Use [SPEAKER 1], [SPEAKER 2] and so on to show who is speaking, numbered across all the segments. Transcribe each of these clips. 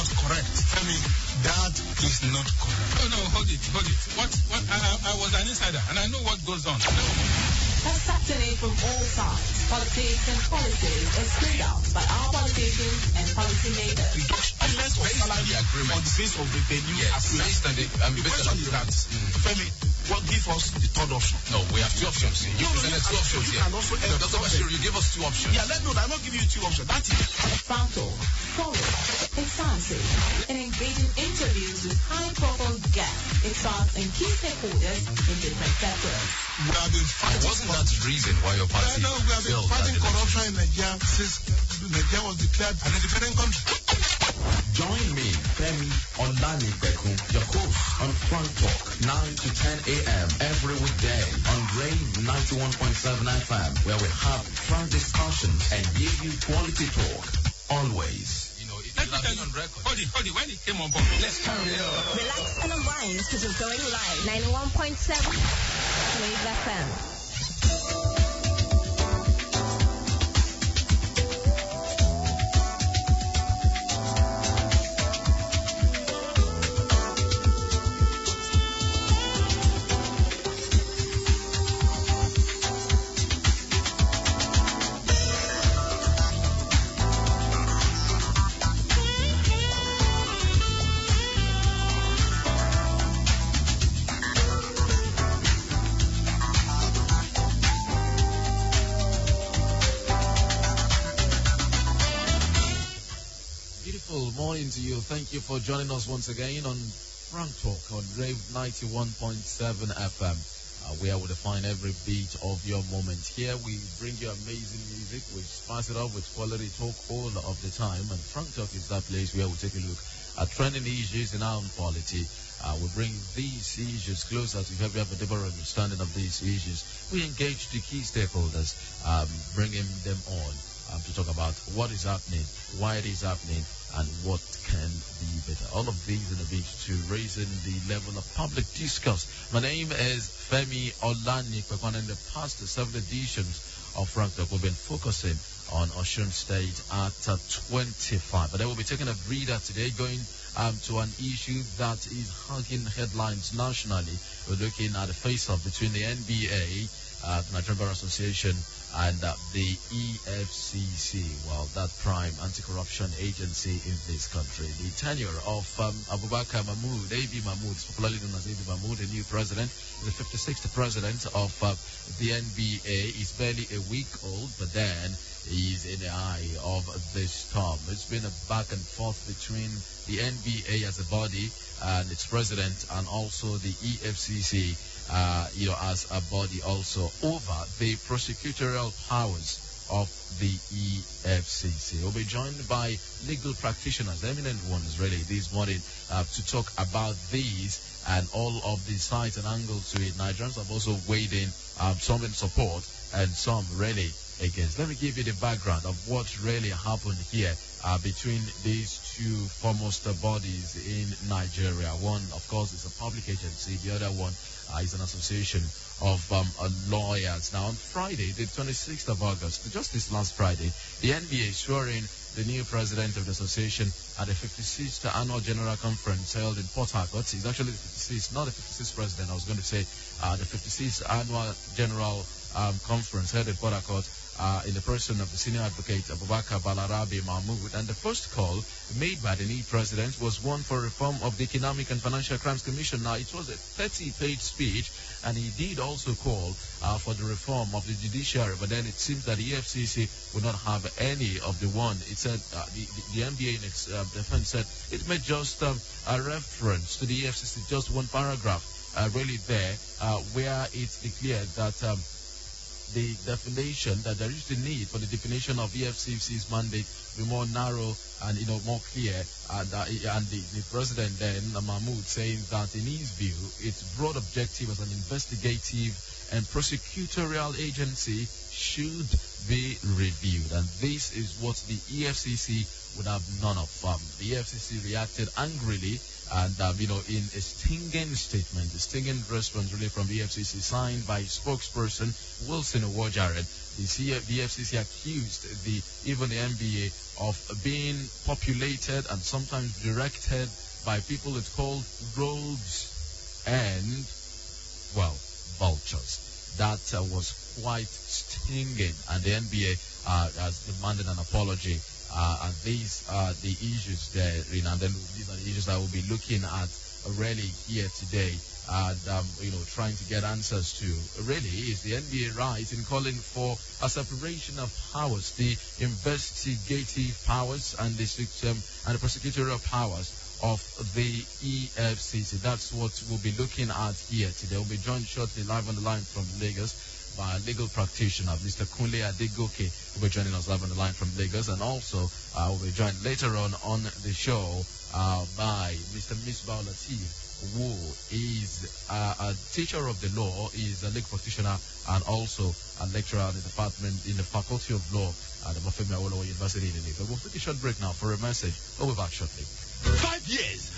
[SPEAKER 1] was correct. I mean, that is not correct.
[SPEAKER 2] No, hold it. What? I was an insider, and I know what goes on.
[SPEAKER 3] Fascinating from all sides. Politics and policies is carried out by our politicians and policymakers.
[SPEAKER 1] Based on salary agreement, on the basis of the new agreement.
[SPEAKER 2] Based on the
[SPEAKER 1] that, Femi, what give us the third option?
[SPEAKER 2] No, we have two options. You presented two options here. Dr. Bashir, you give us two options.
[SPEAKER 1] Yeah, I'm not giving you two options. That is
[SPEAKER 3] Frontal, follow, expansive, and engaging interviews with high-profile guests, experts, and key stakeholders in different sectors.
[SPEAKER 1] We have been fighting.
[SPEAKER 2] Wasn't that the reason why your party?
[SPEAKER 1] No, we have been fighting corruption in Nigeria since Nigeria was declared an independent country.
[SPEAKER 4] Join me, Femi, Olanipekun, your host on Front Talk, 9 to 10 a.m. every weekday on Rave 91.7 FM, where we have frank discussions and give you quality talk. Always.
[SPEAKER 2] You know, let me tell you on record. Hold it. When it came on board, let's carry on.
[SPEAKER 5] Relax and unwind because we're going live. 91.7 Rave FM.
[SPEAKER 6] Morning to you. Thank you for joining us once again on Frank Talk on Rave 91.7 FM. Where we define every beat of your moment. Here we bring you amazing music, we spice it up with quality talk all of the time. And Frank Talk is that place where we take a look at trending issues in our polity. We bring these issues closer to have a deeper understanding of these issues. We engage the key stakeholders, bringing them on to talk about what is happening, why it is happening, and what can be better. All of these in a bid to raising the level of public discourse. My name is Femi Olanipekun. In the past 7 editions of Frank Talk, we've been focusing on Osun State at 25. But then we'll be taking a breather today, going to an issue that is hugging headlines nationally. We're looking at the face-off between the NBA, the Nigerian Bar Association, and the EFCC, well, that prime anti-corruption agency in this country. The tenure of Abubakar Mahmood, A.B. Mahmood, popularly known as A.B. Mahmood, the new president, the 56th president of the NBA, is barely a week old, but then he's in the eye of this storm. It's been a back and forth between the NBA as a body and its president, and also the EFCC, as a body also, over the prosecutorial powers of the EFCC. We'll be joined by legal practitioners, eminent ones really, this morning to talk about these and all of the sides and angles to it. Nigerians have also weighed in, some in support and some really against. Let me give you the background of what really happened here between these two foremost bodies in Nigeria. One, of course, is a public agency. The other one is an association of lawyers. Now, on Friday, the 26th of August, just this last Friday, the NBA swore in the new president of the association at the 56th annual general conference held in Port Harcourt. He's actually the 56th, not the 56th president. I was going to say the 56th annual general conference held in Port Harcourt in the person of the senior advocate Abubakar Balarabe Mahmood. And the first call made by the new president was one for reform of the Economic and Financial Crimes Commission. Now, it was a 30-page speech, and he did also call for the reform of the judiciary, but then it seems that the EFCC would not have any of the one. It said the NBA in its defense said it made just a reference to the EFCC, just one paragraph really there, where it's declared that the definition, that there is the need for the definition of EFCC's mandate to be more narrow and more clear, and the president then Mahmood saying that in his view its broad objective as an investigative and prosecutorial agency should be reviewed, and this is what the EFCC would have none of. The EFCC reacted angrily, and in a stinging statement, a stinging response really from the EFCC, signed by spokesperson Wilson Owojaren. The EFCC accused even the NBA of being populated and sometimes directed by people it's called rogues and, well, vultures. That was quite stinging, and the NBA has demanded an apology. And these are the issues there, and then these are the issues that we'll be looking at really here today, and trying to get answers to. Really, is the NBA right in calling for a separation of powers, the investigative powers and the prosecutorial powers of the EFCC? That's what we'll be looking at here today. We'll be joined shortly live on the line from Lagos by a legal practitioner, Mr. Kunle Adegoke, will be joining us live on the line from Lagos, and also we'll be joined later on the show by Mr. Misbah Latif, who is a teacher of the law, is a legal practitioner, and also a lecturer in the Faculty of Law at the Femi University in Lagos. We'll take a short break now for a message. We'll be back shortly.
[SPEAKER 7] 5 years.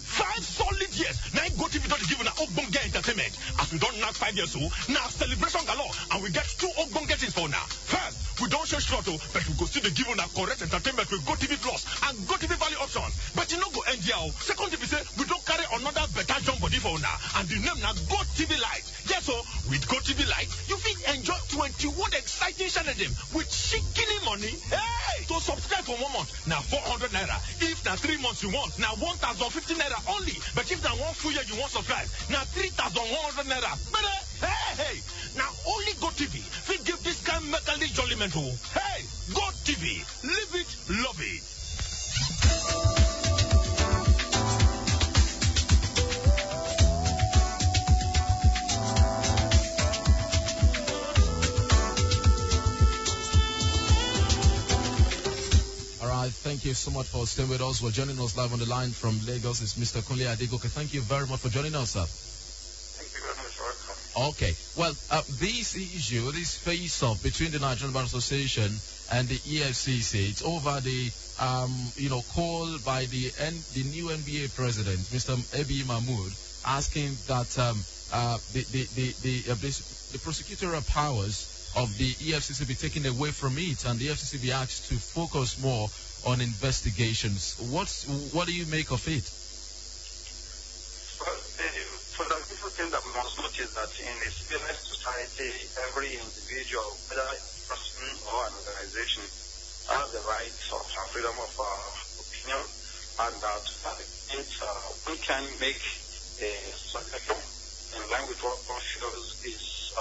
[SPEAKER 7] 5 solid years. Now go TV don't give an Ogbonge entertainment. As we don't knock 5 years, so now celebration galore, and we get 2 Ogbonge things for now. First, we don't show short, but we go see the give a correct entertainment with Go TV Plus and Go TV Value options. But you know go NGL. Second TV say we don't carry another better jump body for now, and the name now Go TV Lite. Yes, so with Go TV Lite, you will enjoy 21 exciting channels with shikini money. Hey, to subscribe for 1 month now 400 naira. If now 3 months you want now 1,050 naira only. But if now 1 full year you want subscribe now 3,100 naira. But hey, now only Go TV. We give this kind of mentally jollyment. Hey, Go TV, live it, love it.
[SPEAKER 6] Thank you so much for staying with us. We're joining us live on the line from Lagos. It's Mr. Kunle Adegoke. Thank you very much for joining us, sir.
[SPEAKER 8] Thank you very much. Welcome.
[SPEAKER 6] Okay. Well, this issue, this face-off between the Nigerian Bar Association and the EFCC, it's over the call by the new NBA president, Mr. Ebi Mahmoud, asking that the prosecutorial powers of the EFCC be taken away from it, and the EFCC be asked to focus more on investigations. What do you make of it?
[SPEAKER 8] Well, the fundamental thing that we must note is that in a civilized society, every individual, whether a person or an organization, has the right of freedom of opinion, and that we can make a suggestion in line with what one feels is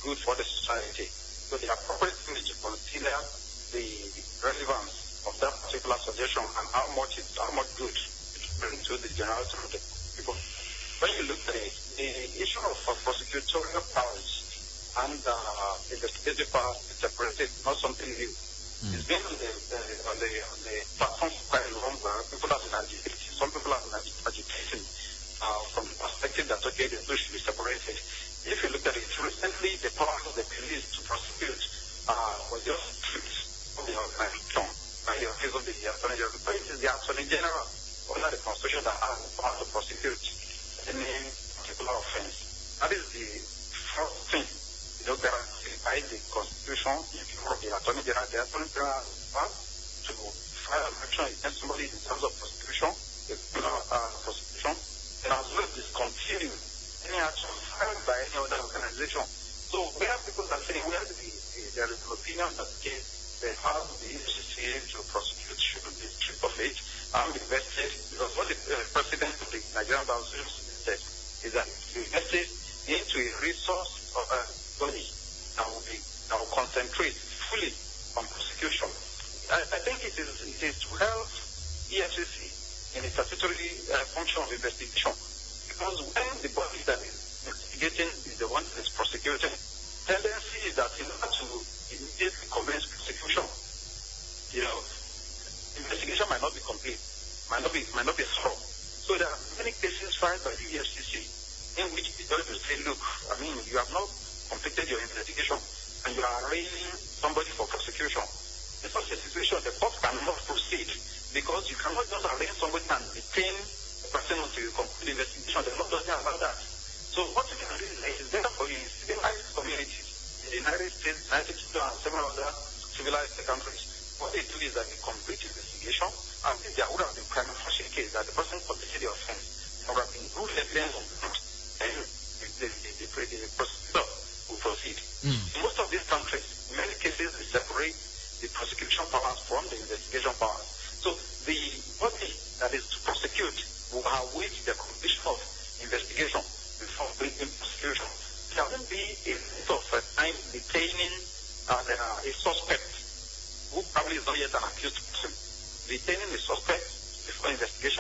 [SPEAKER 8] good for the society. So the appropriate thing is to consider the relevance of that particular suggestion and how much good it brings to the generality of the people. When you look at it, the issue of prosecutorial powers and investigative powers is separated, not something new. It's been on the platform for quite a long while. People have been agitating. Some people have been agitating from the perspective that, okay, the two should be separated. If you look at it, recently the power of the police to prosecute was just stripped of the organization by the office of the Attorney General. But it is the Attorney General under the Constitution that has the power to prosecute any particular offense. That is the first thing, guaranteed by the Constitution in favor of the Attorney General. The Attorney General has the power to file an action against somebody in terms of prosecution, prosecution, and as well as discontinue any action filed by any other organization. So we have people that say there is an opinion that the power of the EFCC to prosecute should be stripped of it and invested, because what the president of the Nigerian Bar Association said is that invested into a resource of a body that will concentrate fully on prosecution. I think it is to help EFCC in the statutory function of investigation, because when the body that is investigating is the one that is prosecuting, tendency is that in order to immediately commence prosecution, investigation might not be complete, might not be thorough. So there are many cases filed by the EFCC in which the judge will say, look, you have not completed your investigation and you are arraigning somebody for prosecution. In such a situation, the court cannot proceed, because you cannot just arraign somebody and detain the person until you complete the investigation. The law doesn't allow that. So what you can do is better for you in civilized communities, in the United States, United Kingdom, and several other civilized countries. What they do is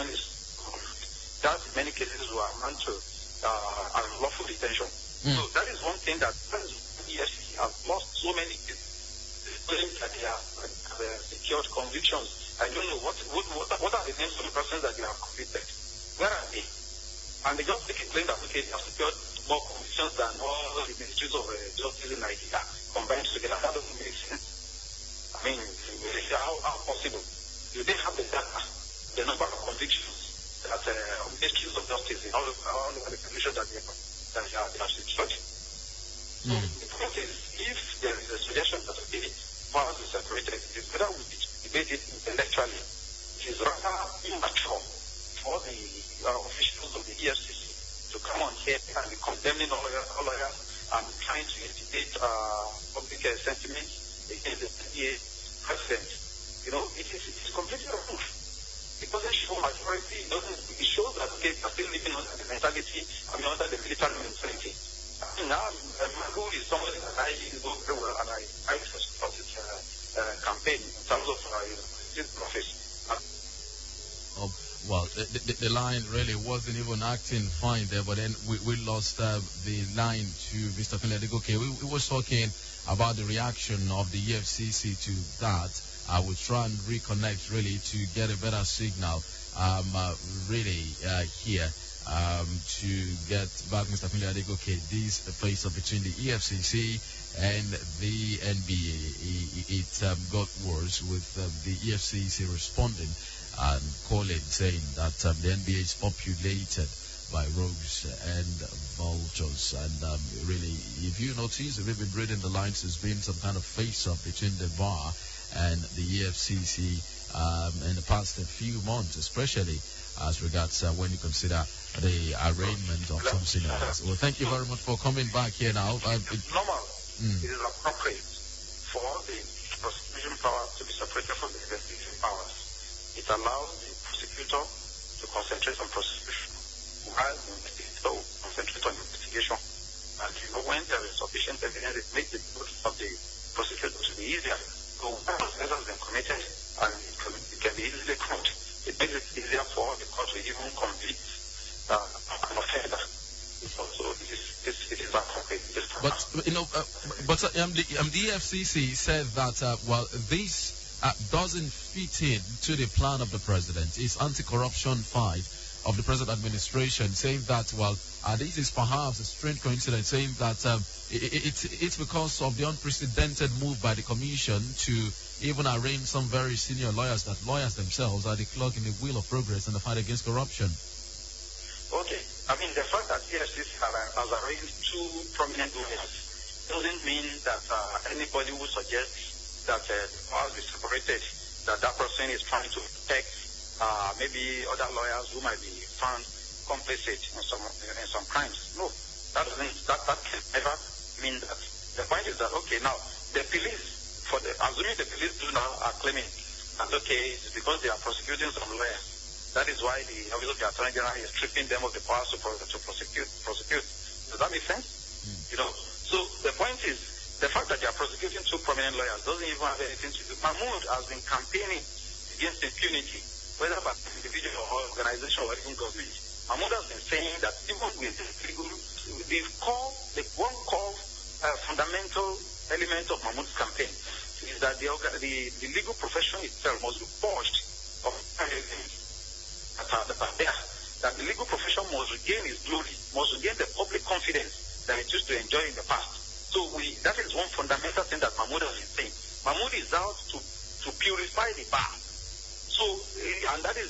[SPEAKER 8] investigation is that in many cases will amount to unlawful detention. So that is one thing that EFCC have lost so many cases. Claim that they have secured convictions. I don't know what are the names of the persons that they have convicted. Where are they? And they just make a claim that okay, they have secured more convictions than all the ministries of justice in Nigeria combined together. That doesn't make sense. I mean, how possible? Do they have the data, the number of convictions that ministries of justice in all of the convictions that they have secured? So the point is, if there is a suggestion that okay, powers is separated, it is better we debate it intellectually. It is rather immature for the officials of the EFCC to come on here and be condemning all lawyers and trying to instigate public sentiment against the NDA president. You know, it is completely wrong. It doesn't show majority. It shows that okay, they are still living under the mentality, under the military mentality. Now, who is somebody that I know very well, and I support his campaign in terms of his profession.
[SPEAKER 6] Well, the line really wasn't even acting fine there, but then we lost the line to Mr. Femi. Okay, we were talking about the reaction of the EFCC to that. I will try and reconnect really to get a better signal here to get back Mr. Femi. Okay, this face-off between the EFCC and the NBA. It got worse with the EFCC responding and calling, saying that the NBA is populated by rogues and vultures. And really, if you notice, if you've been reading the lines, there's been some kind of face-off between the VAR and the EFCC in the past few months, especially as regards when you consider the arraignment of some scenarios. Well, thank you very much for coming back here now.
[SPEAKER 8] It's normal. It is appropriate for the prosecution power to be separated from the investigation powers. It allows the prosecutor to concentrate on prosecution, while the investigator will concentrate on investigation. And when there is sufficient evidence, it makes the work of the prosecutor to be easier. So when offense has been committed and it can be easily proved, it makes it easier for the court to even convict an offender. So it is appropriate.
[SPEAKER 6] But the EFCC said that this doesn't fit in to the plan of the president. It's anti-corruption fight of the present administration, saying that this is perhaps a strange coincidence, saying that it's because of the unprecedented move by the commission to even arraign some very senior lawyers, that lawyers themselves are the clog in the wheel of progress in the fight against corruption.
[SPEAKER 8] Okay. I mean, the fact that EFCC has arraigned two prominent lawyers doesn't mean that anybody who suggests that the powers be separated, that person is trying to protect maybe other lawyers who might be found complicit in some crimes. No, that can never mean that. The point is that okay, now the police, assuming the police do now are claiming that okay, it's because they are prosecuting some lawyers. That is why the Office of the Attorney General is stripping them of the powers to prosecute. Does that make sense? So the point is, the fact that they are prosecuting two prominent lawyers doesn't even have anything to do. Mahmoud has been campaigning against impunity, whether by individual or organization or even government. Mahmoud has been saying that even with the one core fundamental element of Mahmoud's campaign is that the legal profession itself must be purged of that the legal profession must regain its glory, must regain the public confidence that it used to enjoy in the past. So that is one fundamental thing that Mahmoud has been saying. Mahmoud is out to purify the bar. So, and that is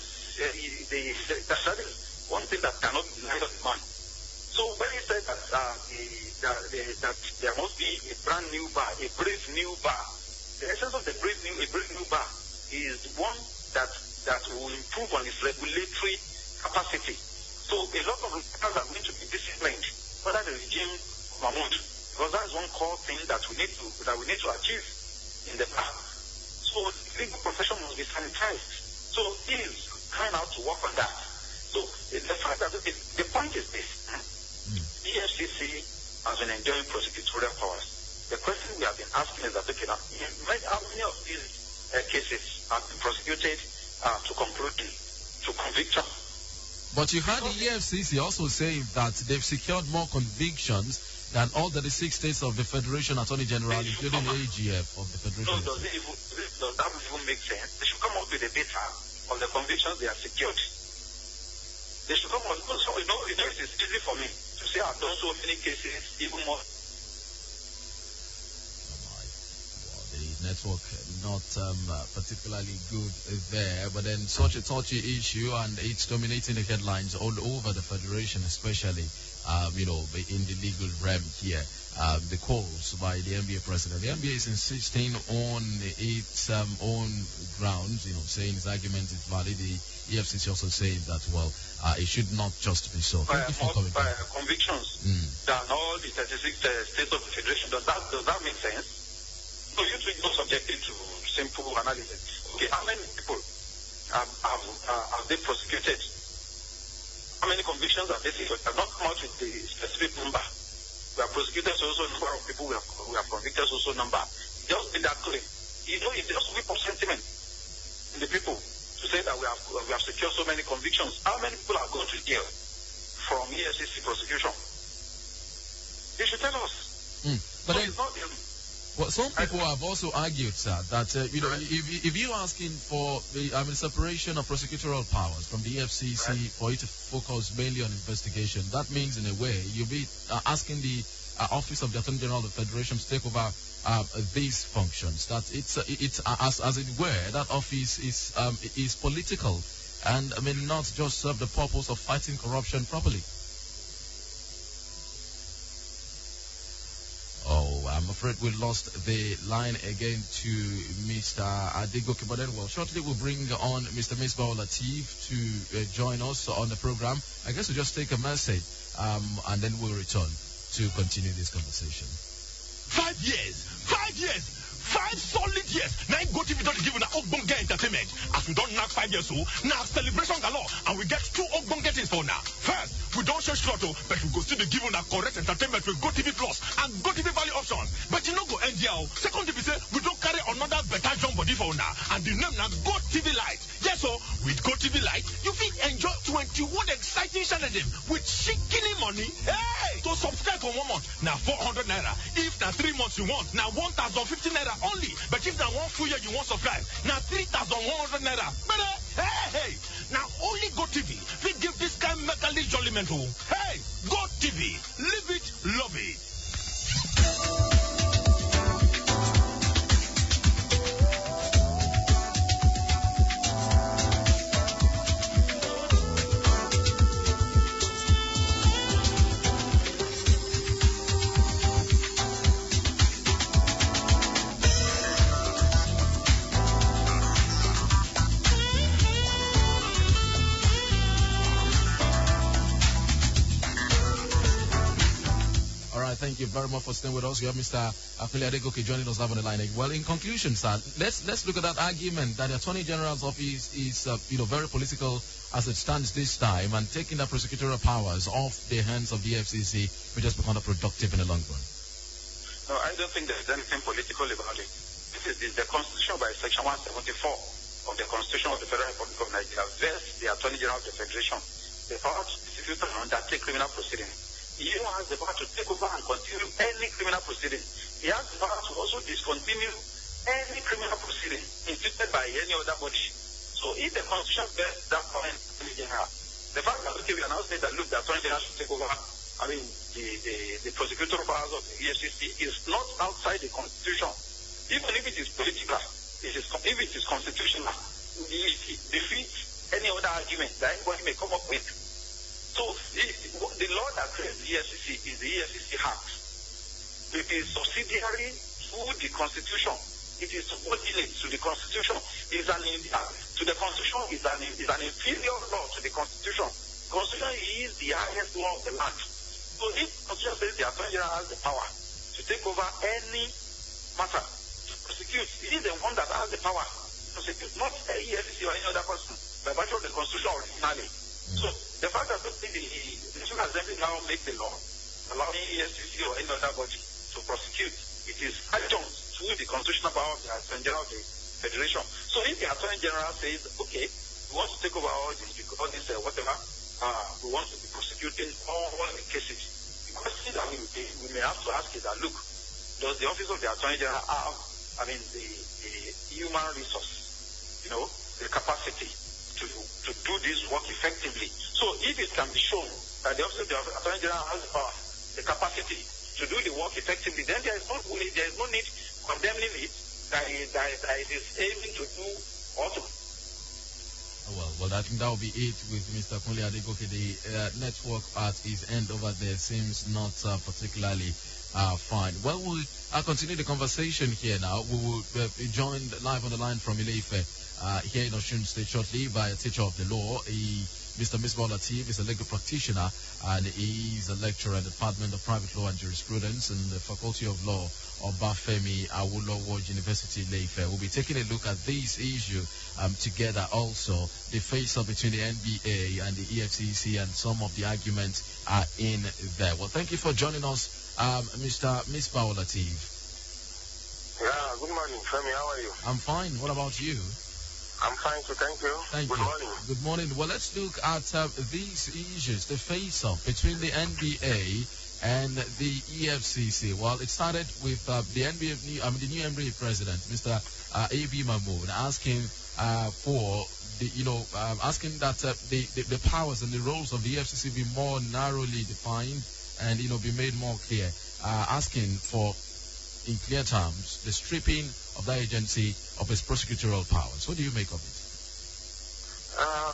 [SPEAKER 8] one thing that cannot be denied of the man. So when he said that there must be a brand new bar, a brave new bar, the essence of a brave new bar is one that will improve on its regulatory capacity. So a lot of lawyers are going to be disciplined under the regime of Mahmoud, because that is one core thing that we need to achieve in the bar. So the legal profession must be sanitized. So he is trying out to work on that. So the fact that the point is this: EFCC has been enjoying prosecutorial powers. The question we have been asking is that how many of these cases have been prosecuted to conclusion? To to conviction.
[SPEAKER 6] But you heard the EFCC also saying that they've secured more convictions than all the 6 states of the Federation Attorney General, including the AGF of the Federation.
[SPEAKER 8] So does that even make sense? They should come up with a data of the convictions they have secured. They should come up. So you know, it is easy for me to say I've done so many cases, even more.
[SPEAKER 6] The network not particularly good there, but then such a touchy issue, and it's dominating the headlines all over the Federation, especially in the legal realm here. The calls by the NBA president. The NBA is insisting on its own grounds, saying its argument is valid. The EFCC also saying that, it should not just be so. Thank you for coming.
[SPEAKER 8] By convictions than all the 36 states of the Federation. Does that make sense? So you two are subjected to simple analysis. Okay, how many people have they prosecuted? How many convictions have they secured? Have not come out with the specific number. We have prosecuted also number of people. We have convicted also number. Just be that clear. It's just whip of sentiment in the people to say that we have secured so many convictions. How many people have gone to jail from EFCC prosecution? They should tell us.
[SPEAKER 6] But so it's not. Well, some people have also argued, sir, that if you're asking for the separation of prosecutorial powers from the EFCC for it to focus mainly on investigation, that means in a way you'll be asking the Office of the Attorney General of the Federation to take over these functions. That it's as it were, that office is political and not just serve the purpose of fighting corruption properly. I'm afraid we lost the line again to Mr. Adegoke, but then shortly we'll bring on Mr. Misbah Latif to join us on the program. I guess we'll just take a message and then we'll return to continue this conversation.
[SPEAKER 7] 5 years, 5 solid years. Now go TV don't give you an Ogbonge entertainment. As we don't knock 5 years old, now celebration galore, and we get 2 Ogbonge things for now. First, we don't show slaughter, but we go still give you a correct entertainment with Go TV Plus and Go TV Value option. But you know go NGL. Second TV say we don't carry another better jump body for now, and the name now Go TV Lite. Yes, so with Go TV Lite, you will enjoy 21 exciting challenges with chickeny money. Hey, to subscribe for 1 month now 400 naira. If now 3 months you want now 1,050 naira only. But if now 1 full year you want subscribe now 3,100 naira. But hey, now only Go TV. We give this kind of mentally jollyment. Hey, Go TV, live it, love it.
[SPEAKER 6] Thank you very much for staying with us. You have Mr. Adegoke joining us live on the line. Well, in conclusion, sir, let's look at that argument that the Attorney General's office is very political as it stands this time, and taking the prosecutorial powers off the hands of the FCC will just be counterproductive in the long run.
[SPEAKER 8] No, I don't think there's anything political about it. This is the Constitution by Section 174 of the Constitution of the Federal Republic of Nigeria vests the Attorney General of the Federation the power to prosecute and undertake criminal proceedings. He has the power to take over and continue any criminal proceeding. He has the power to also discontinue any criminal proceeding instituted by any other body. So if the Constitution bears that power in general, the fact that we are now saying that look, the Attorney General should take over, the prosecutorial powers of the EFCC is not outside the Constitution. Even if it is political, if it is constitutional, it defeats any other argument that anybody may come up with. So the law that creates the EFCC is the EFCC Act. It is subsidiary to the Constitution. It is subordinate to the Constitution. To the Constitution is an inferior law to the Constitution. The Constitution is the highest law of the land. So if the Constitution says the Attorney General has the power to take over any matter, to prosecute, he is the one that has the power to prosecute, not the EFCC or any other person, by virtue of the Constitution originally. So the fact that the National Assembly now make the law allowing EFCC or any other body to prosecute, it is adjunct to the constitutional power of the Attorney General of the Federation. So if the Attorney General says, okay, we want to take take over all this, whatever. We want to be prosecuting all the cases. The question that we may have to ask is that, look, does the Office of the Attorney General have, the human resource, the capacity to do this work effectively? So if it can be shown that the Office of the Attorney General has the capacity to do the work effectively, then there is no need condemning it that it is aiming to do or to.
[SPEAKER 6] Well, I think that will be it with Mr. Kunle Adegoke. The network at his end over there seems not particularly fine. Well, we'll continue the conversation here now. We will be joined live on the line from Ile-Ife here in Osun State shortly by a teacher of the law. Mr. Misbah Lateef is a legal practitioner and he is a lecturer in the Department of Private Law and Jurisprudence in the Faculty of Law of Femi University, Ile-Ife. We'll be taking a look at this issue together also, the face-off between the NBA and the EFCC, and some of the arguments are in there. Well, thank you for joining us, Mr. Misbah Lateef.
[SPEAKER 8] Yeah, good morning, Femi. How are you?
[SPEAKER 6] I'm fine. What about you?
[SPEAKER 8] I'm fine, too. Thank you.
[SPEAKER 6] Good
[SPEAKER 8] morning.
[SPEAKER 6] Good morning. Well, let's look at these issues, the face-off between the NBA and the EFCC. Well, it started with the new NBA president, Mr. A.B. Mahmoud, asking for asking that the powers and the roles of the EFCC be more narrowly defined and be made more clear, asking for, in clear terms, the stripping of that agency of its prosecutorial powers. What do you make of it?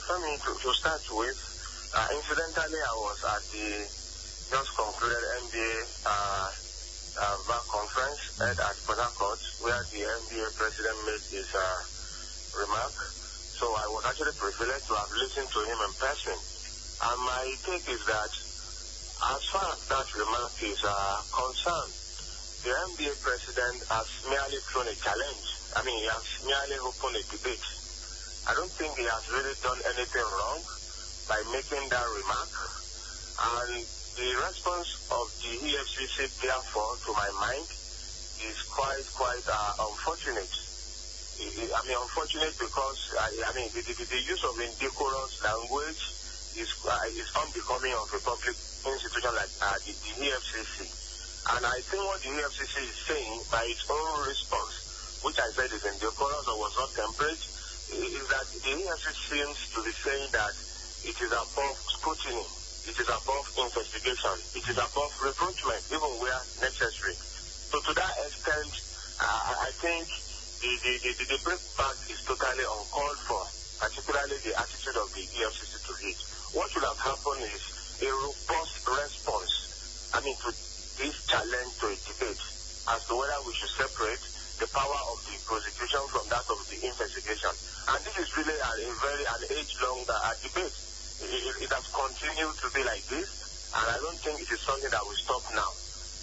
[SPEAKER 8] For me, to start with, incidentally, I was at the just concluded NBA VAC conference at Port Harcourt, where the NBA president made his remark. So I was actually privileged to have listened to him in person. And my take is that, as far as that remark is concerned, the NBA president has merely thrown a challenge. He has merely opened a debate. I don't think he has really done anything wrong by making that remark. And the response of the EFCC, therefore, to my mind, is quite unfortunate. Unfortunate because the use of indecorous language is unbecoming of a public institution like the EFCC. And I think what the EFCC is saying by its own response, which I said is indecorous or was not temperate, is that the EFCC seems to be saying that it is above scrutiny, it is above investigation, it is above reproachment, even where necessary. So to that extent, I think the breakback is totally uncalled for, particularly the attitude of the EFCC to it. What should have happened is a robust response, to this challenge to a debate as to whether we should separate the power of the prosecution from that of the investigation. And this is really an age-long debate. It has continued to be like this, and I don't think it is something that will stop now.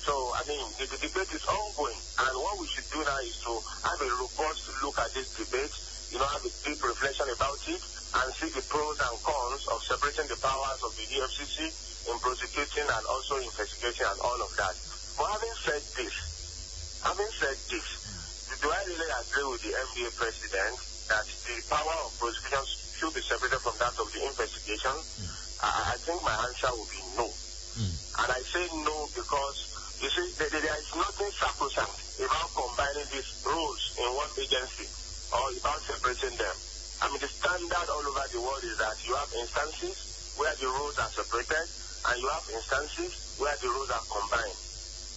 [SPEAKER 8] So, the debate is ongoing, and what we should do now is to have a robust look at this debate, have a deep reflection about it, and see the pros and cons of separating the powers of the EFCC in prosecuting and also investigating and all of that. But having said this, do I really agree with the NBA president that the power of prosecution should be separated from that of the investigation? I think my answer would be no. And I say no because, you see, there is nothing sacrosanct about combining these roles in one agency or about separating them. The standard all over the world is that you have instances where the roles are separated, and you have instances where the roles are combined.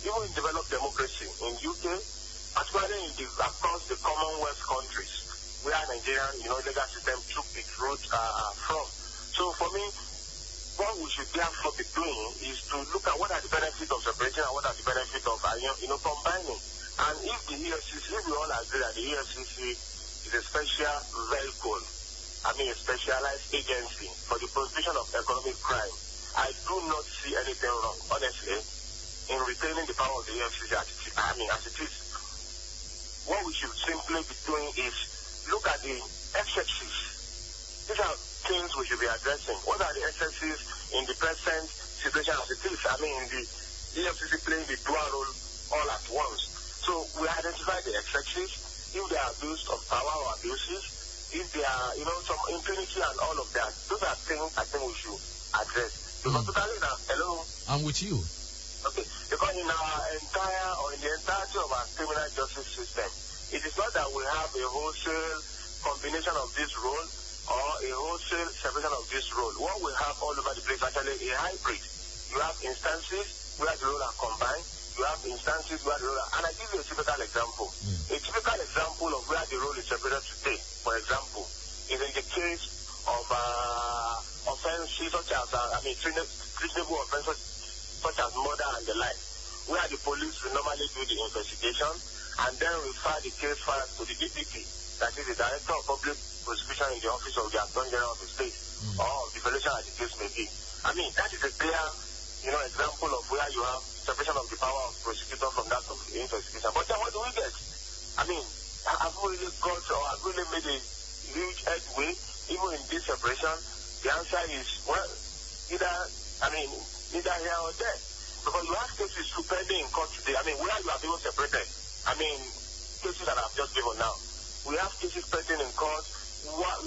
[SPEAKER 8] Even in developed democracy, in UK, particularly across the Commonwealth countries, where Nigerian, legal system took its roots from. So for me, what we should therefore be doing is to look at what are the benefits of separating and what are the benefits of combining. And if the EFCC, if we all agree that the EFCC is a special vehicle, a specialized agency for the prosecution of economic crime, I do not see anything wrong, honestly, in retaining the power of the EFCC as it is. What we should simply be doing is look at the exceptions. These are things we should be addressing. What are the exceptions in the present situation as it is? The EFCC playing the dual role all at once. So we identify the exceptions. If they are abused of power or abuses, if there are, some impunity and all of that, those are things I think we should address. Because totally now, hello?
[SPEAKER 6] I'm with you.
[SPEAKER 8] Okay, because in the entirety of our criminal justice system, it is not that we have a wholesale combination of this role or a wholesale separation of this role. What we have all over the place actually a hybrid. You have instances where the roles are combined. You have instances where the role are, and I give you a typical example. A typical example of where the role is separated today, for example, is in the case of offenses such as, treasonable offenses such as murder and the like, where the police will normally do the investigation and then refer the case file to the DPP, that is the Director of Public Prosecution in the Office of the Attorney General of the State, or of the Federation as the case may be. I mean, that is a clear, example of where you have separation of the power of prosecutor from that of the investigation. But then what do we get? I mean, have we really got or have we really made a huge headway even in this separation? The answer is, well, either here or there. Because you have cases pending in court today. I mean, where you have even separated. I mean, cases that I've just given now. We have cases pending in court where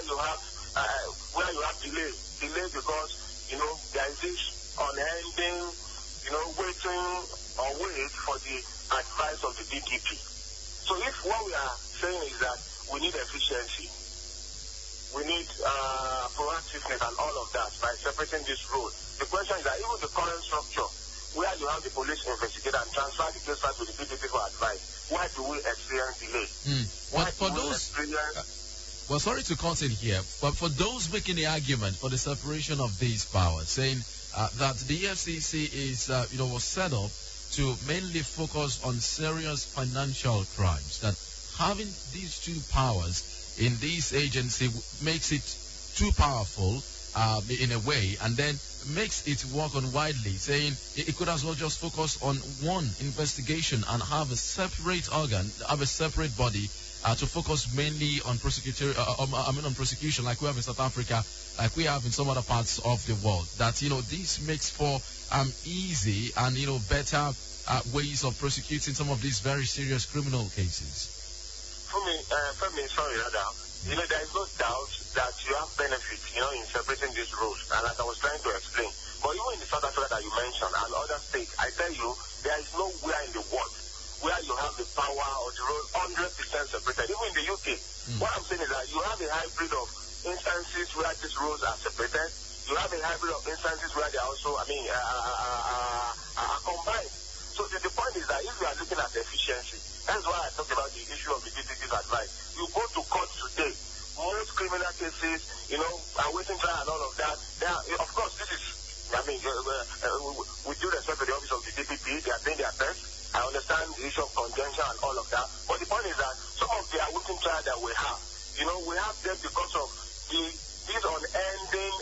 [SPEAKER 8] you have delay because, there is this unending, wait for the advice of the DPP. So if what we are saying is that we need efficiency, we need proactiveness and all of that by separating this role, the question is that even the current structure, where you have the police investigate and transfer the case back to the DPP for advice, why do we experience delay?
[SPEAKER 6] But for those... Well, sorry to cut in here, but for those making the argument for the separation of these powers, saying that the EFCC is, was set up to mainly focus on serious financial crimes, that having these two powers in this agency makes it too powerful in a way, and then makes it work on widely, saying it could as well just focus on one investigation and have a separate organ, have a separate body to focus mainly on on prosecution, like we have in South Africa, like we have in some other parts of the world. That this makes for easy and better ways of prosecuting some of these very serious criminal cases.
[SPEAKER 8] Femi, sorry, Radha. There is no doubt that you have benefit, in separating these roles, and as I was trying to explain. But even in the South Africa that you mentioned and other states, I tell you, there is nowhere in the world where you have the power or the role 100% separated. Even in the UK, what I'm saying is that you have a hybrid of instances where these roles are separated. You have a hybrid of instances where they are also, are combined. So the point is that if you are looking at efficiency, that's why I talked about the issue of the DPP's advice. You go to court today, most criminal cases, awaiting trial and all of that. Of course, this is, with due respect to the office of the DPP, they are doing their best. I understand the issue of conjunction and all of that. But the point is that some of the awaiting trial that we have, we have them because of these unending,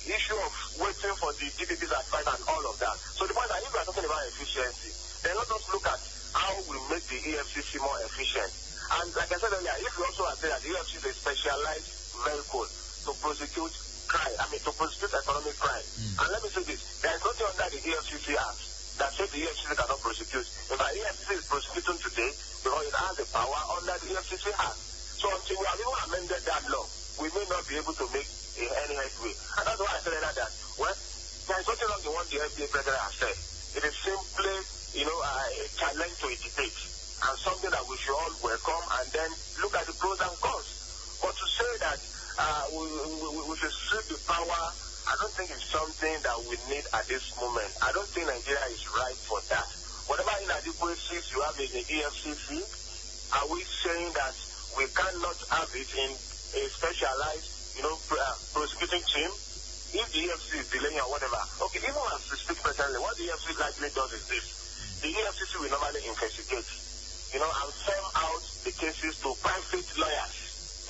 [SPEAKER 8] issue of waiting for the DPP's advice and all of that. So the point is that if we are talking about efficiency, then let us look at how we make the EFCC more efficient. And like I said earlier, if we also are saying that the EFCC is a specialized vehicle to prosecute crime, to prosecute economic crime. And let me say this, there is nothing under the EFCC Act that says the EFCC cannot prosecute. In fact, the EFCC is prosecuting today because it has the power under the EFCC Act. So until we have even amended that law, we may not be able to make any headway. And that's why I said that, well, there is nothing wrong with what the FDA president has said. It is simply, a challenge to a debate and something that we should all welcome and then look at the pros and cons. But to say that we should strip the power, I don't think it's something that we need at this moment. I don't think Nigeria is right for that. Whatever inadequacies you have in the EFCC, are we saying that we cannot have it in a specialized, prosecuting team? If the EFCC is delaying or whatever, okay, even as we speak presently, what the EFCC likely does is this. The EFCC will normally investigate, and send out the cases to private lawyers,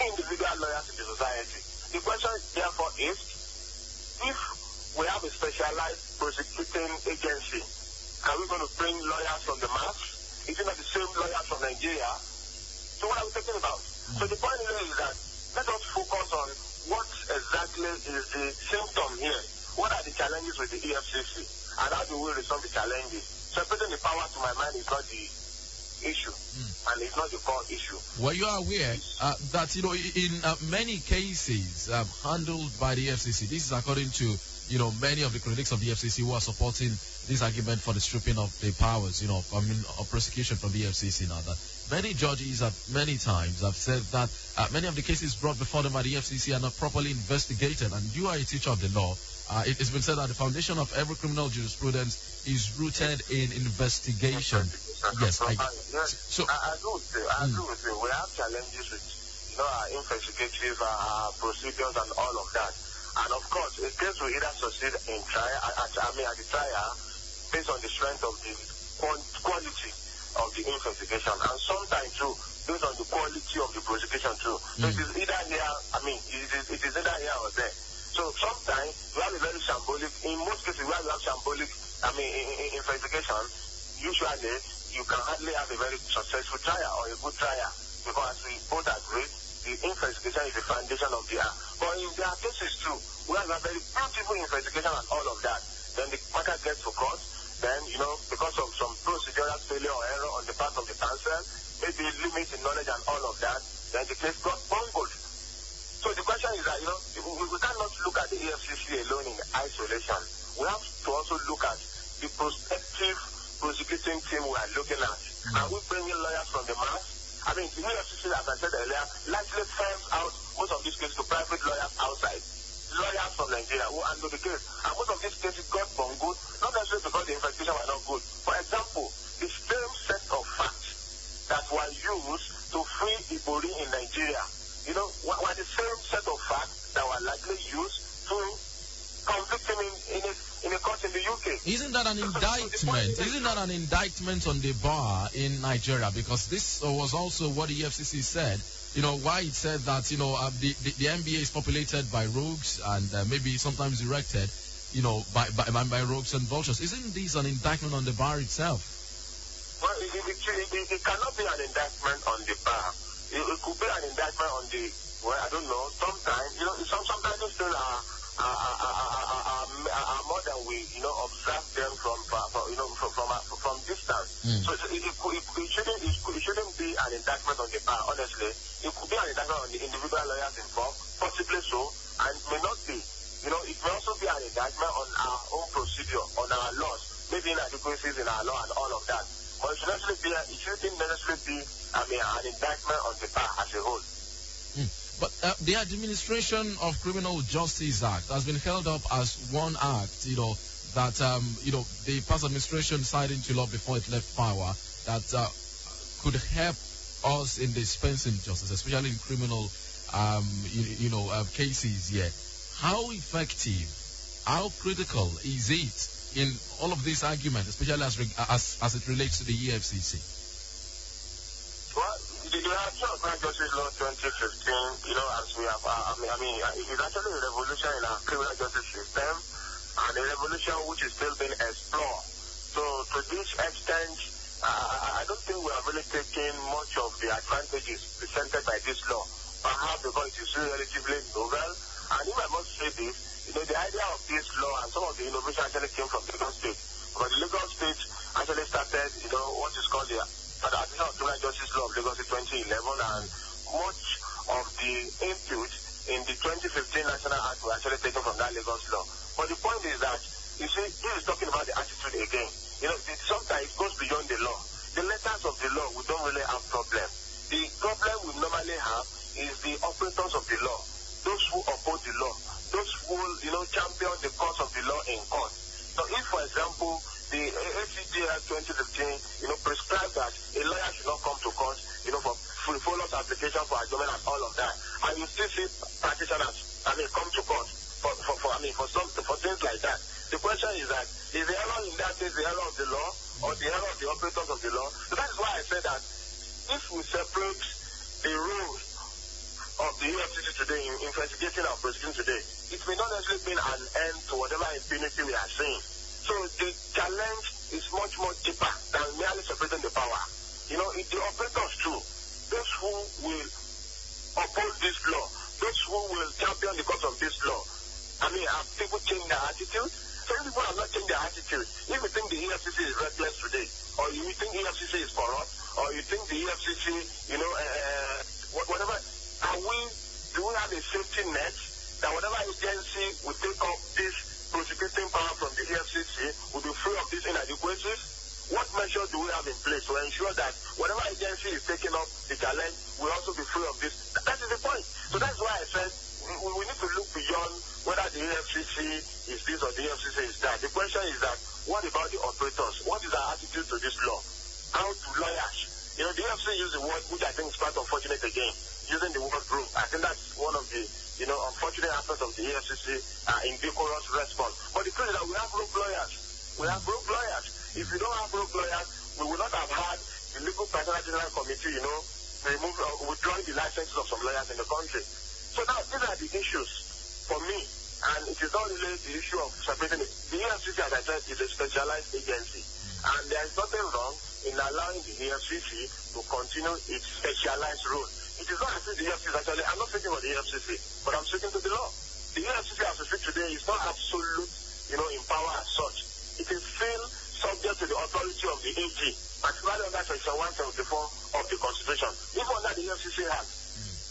[SPEAKER 8] individual lawyers in the society. The question therefore is, if we have a specialized prosecuting agency, are we going to bring lawyers from the mass? Is it not the same lawyers from Nigeria? So what are we talking about? So the point is that let us focus on what exactly is the symptom here. What are the challenges with the EFCC? And how do we resolve the challenges? Separating the power, to my mind, is not the issue, and it's not the core issue.
[SPEAKER 6] Well, you are aware that, in many cases handled by the FCC, this is according to, many of the critics of the FCC who are supporting this argument for the stripping of the powers, of prosecution from the FCC now, that many judges many times have said that many of the cases brought before them by the FCC are not properly investigated. And you are a teacher of the law. It's been said that the foundation of every criminal jurisprudence is rooted in investigation. Yes,
[SPEAKER 8] I agree with you. We have challenges with, our investigative procedures and all of that. And of course, a case will either succeed in trial, at the trial, based on the strength of the quality of the investigation, and sometimes too, based on the quality of the prosecution too. So it is either here, it is either here or there. So sometimes we have a very shambolic, in most cases where we have shambolic, investigation, usually you can hardly have a very successful trial or a good trial, because we both agree the investigation is the foundation of the art. But in there are cases too, we have a very beautiful investigation and all of that. Then the matter gets to court. Then, because of some procedural failure or error on the part of the counsel, maybe limits in knowledge and all of that, then the case got bungled. So the question is that, we cannot look at the EFCC alone in isolation. We have to also look at the prospective prosecuting team we are looking at. Are we bringing lawyers from the mass? The EFCC, as I said earlier, largely farms out most of these cases to private lawyers outside. Lawyers from Nigeria who handle the case. And most of these cases got bungled, not necessarily because the investigation were not good. For example, the same set of facts that were used to free Ibori in Nigeria, were the same set of facts that were likely used to convict him in a court in the UK.
[SPEAKER 6] Isn't that an indictment? Isn't that an indictment on the bar in Nigeria? Because this was also what the FCC said. Why it said that, the NBA is populated by rogues and maybe sometimes erected, by rogues and vultures. Isn't this an indictment on the bar itself?
[SPEAKER 8] Well, it cannot be an indictment on the bar. It could be an indictment on the, I don't know, sometimes, sometimes these things are more than we, observe them from distance. So it shouldn't be an indictment on the bar, honestly. It could be an indictment on the individual lawyers involved, possibly so, and may not be. It may also be an indictment on our own procedure, on our laws, maybe inadequacies in our law and all of that. But it shouldn't necessarily be an indictment on the bar as a whole.
[SPEAKER 6] But the Administration of Criminal Justice Act has been held up as one act, that, the past administration signed into law before it left power, that could help us in dispensing justice, especially in criminal, cases here. How effective, how critical is it in all of these arguments, especially as it relates to the EFCC?
[SPEAKER 8] Well, the Administration of Criminal Justice Law 2015, as we have, it's actually a revolution in our criminal justice system, and a revolution which is still being explored. So, to this extent, I don't think we are really taking much of the advantages presented by this law, perhaps because it is relatively novel. And if I must say this, the idea of this law and some of the innovation actually came from Lagos State. Because the Lagos State actually started, what is called the Administration of Criminal Justice Law of Lagos in 2011, and much of the input in the 2015 National Act were actually taken from that Lagos law. But the point is that, this is talking about the attitude again. Sometimes it goes beyond the law. The letters of the law, we don't really have problem. The problem we normally have is the operators of the law, those who uphold the law, those who, champion the cause of the law in court. So if, for example, the ACGL 2015, prescribed that a lawyer should not come to court, for frivolous application for adjournment and all of that, and you still see practitioners, come to court for things like that. The question is that, is the error in that case the error of the law or the error of the operators of the law? So that is why I say that if we separate the rules of the EFCC today in investigating and prosecuting today, it may not necessarily be an end to whatever impunity we are seeing. So the challenge is much more deeper than merely separating the power. The operators too, those who will uphold this law, those who will champion the cause of this law, have people changed their attitude? Some people have not changed their attitude. If you think the EFCC is reckless today, or you think EFCC is corrupt, or you think the EFCC, you know, whatever, do we have a safety net that whatever agency will take up this prosecuting power from the EFCC will be free of these inadequacies? What measures do we have in place to ensure that whatever agency is taking up the challenge will also be free of this? That is the point. So that's why I said we need to look beyond whether the EFCC is this or the EFCC is that. The question is that, what about the operators? What is our attitude to this law? How do lawyers? You know, the EFCC use the word, which I think is quite unfortunate again, using the word broke. I think that's one of the, you know, unfortunate aspects of the EFCC indecorous response. But the truth is that we have broke lawyers. We have broke lawyers. If we don't have broke lawyers, we would not have had the Legal Personal General Committee, you know, withdrawing the licenses of some lawyers in the country. So now, these are the issues for me, and it is not really the issue of separating it. The EFCC, as I said, is a specialized agency, and there is nothing wrong in allowing the EFCC to continue its specialized role. It is not as if the EFCC is actually, I'm not speaking for the EFCC, but I'm speaking to the law. The EFCC, as we speak today, is not absolute, you know, in power as such. It is still subject to the authority of the AG, particularly under Section 174 of the Constitution, even under the EFCC Act.